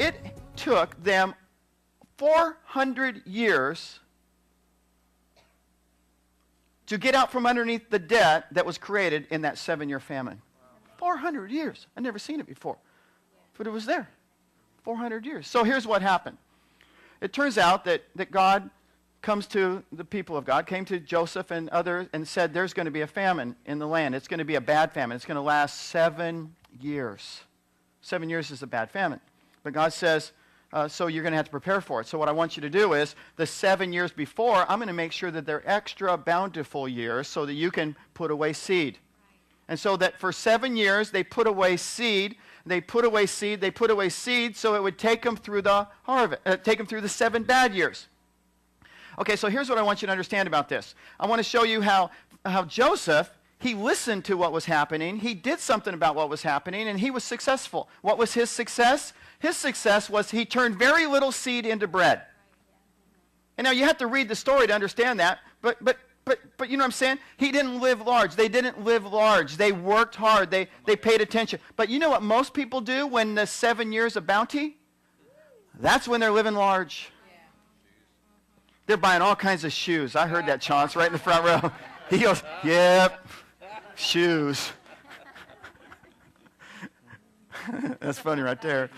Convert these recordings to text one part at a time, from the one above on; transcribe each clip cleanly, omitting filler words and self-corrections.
It took them 400 years to get out from underneath the debt that was created in that 7-year famine. 400 years. I'd never seen it before. But it was there. 400 years. So here's what happened. It turns out that God comes to the people of God, came to Joseph and others, and said there's going to be a famine in the land. It's going to be a bad famine. It's going to last 7 years. 7 years is a bad famine. But God says, so you're going to have to prepare for it. So what I want you to do is, the 7 years before, I'm going to make sure that they're extra bountiful years so that you can put away seed. And so that for 7 years, they put away seed. They put away seed. They put away seed so it would take them through the harvest, take them through the 7 bad years. Okay, so here's what I want you to understand about this. I want to show you how Joseph, he listened to what was happening. He did something about what was happening, and he was successful. What was his success? His success was he turned very little seed into bread. And now you have to read the story to understand that, but you know what I'm saying? He didn't live large. They didn't live large. They worked hard. They paid attention. But you know what most people do when the 7 years of bounty? That's when they're living large. They're buying all kinds of shoes. I heard that, Chance, right in the front row. He goes, yep, shoes. That's funny right there.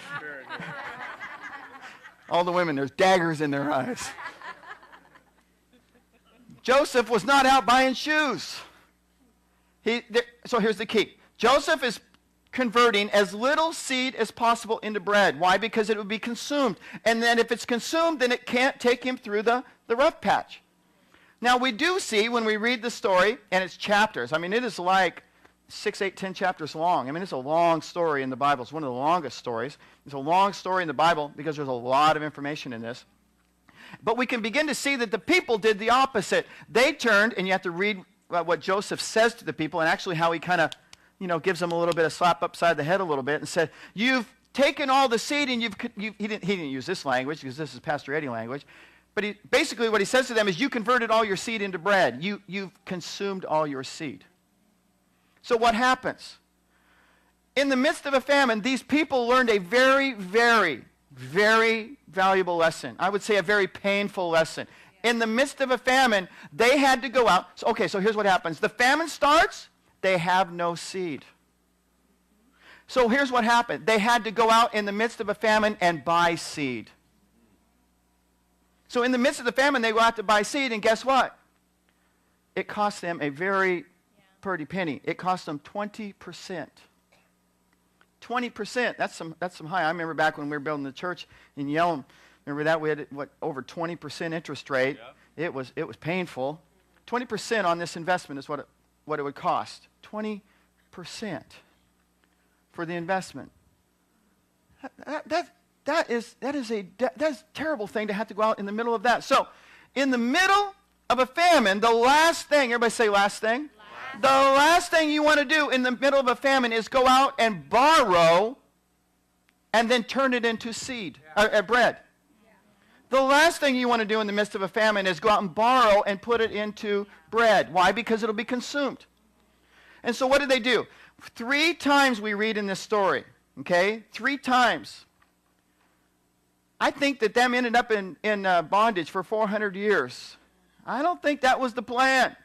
All the women, there's daggers in their eyes. Joseph was not out buying shoes. So here's the key. Joseph is converting as little seed as possible into bread. Why? Because it would be consumed. And then if it's consumed, then it can't take him through the rough patch. Now we do see when we read the story, and it's chapters. I mean, it is like 6, 8, 10 chapters long. I mean, it's a long story in the Bible. It's one of the longest stories. It's a long story in the Bible because there's a lot of information in this. But we can begin to see that the people did the opposite. They turned, and you have to read what Joseph says to the people, and actually how he kind of, gives them a little bit of slap upside the head a little bit, and said, "You've taken all the seed, and he didn't use this language because this is Pastor Eddie language, but basically what he says to them is, you converted all your seed into bread. You've consumed all your seed." So what happens? In the midst of a famine, these people learned a very, very, very valuable lesson. I would say a very painful lesson. In the midst of a famine, they had to go out. So here's what happens. The famine starts, they have no seed. So here's what happened. They had to go out in the midst of a famine and buy seed. So in the midst of the famine, they go out to buy seed, and guess what? It cost them a very pretty penny. It cost them 20%. 20%. That's some high. I remember back when we were building the church in Yelm. Remember that we had over 20% interest rate. Yeah. It was painful. 20% on this investment is what it would cost. 20% for the investment. That's a terrible thing to have to go out in the middle of that. So, in the middle of a famine, the last thing, everybody say last thing. The last thing you want to do in the middle of a famine is go out and borrow and then turn it into seed, bread. The last thing you want to do in the midst of a famine is go out and borrow and put it into bread. Why? Because it'll be consumed. And so what did they do? 3 times we read in this story, okay? 3 times. I think that them ended up in bondage for 400 years. I don't think that was the plan.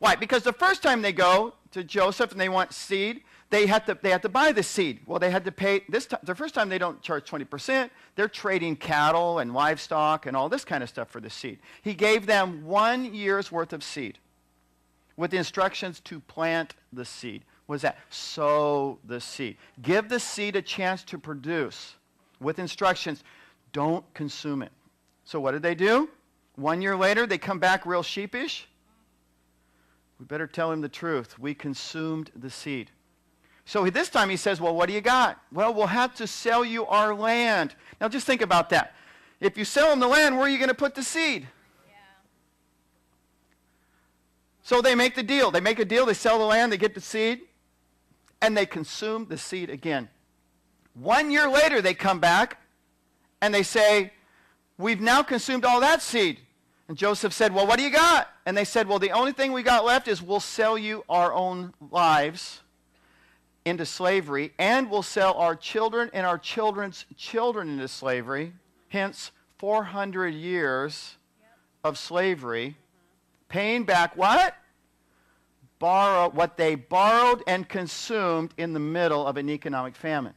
Why? Because the first time they go to Joseph and they want seed, they had to buy the seed. Well, they had to pay this time. The first time they don't charge 20%. They're trading cattle and livestock and all this kind of stuff for the seed. He gave them 1 year's worth of seed with the instructions to plant the seed. What is that? Sow the seed. Give the seed a chance to produce with instructions. Don't consume it. So what did they do? 1 year later, they come back real sheepish. We better tell him the truth. We consumed the seed. So this time he says, well, what do you got? Well, we'll have to sell you our land. Now just think about that. If you sell them the land, where are you going to put the seed? Yeah. So they make the deal. They make a deal. They sell the land. They get the seed. And they consume the seed again. 1 year later, they come back and they say, we've now consumed all that seed. And Joseph said, well, what do you got? And they said, well, the only thing we got left is we'll sell you our own lives, into slavery, and will sell our children and our children's children into slavery. Hence, 400 years of slavery, paying back what? What they borrowed and consumed in the middle of an economic famine.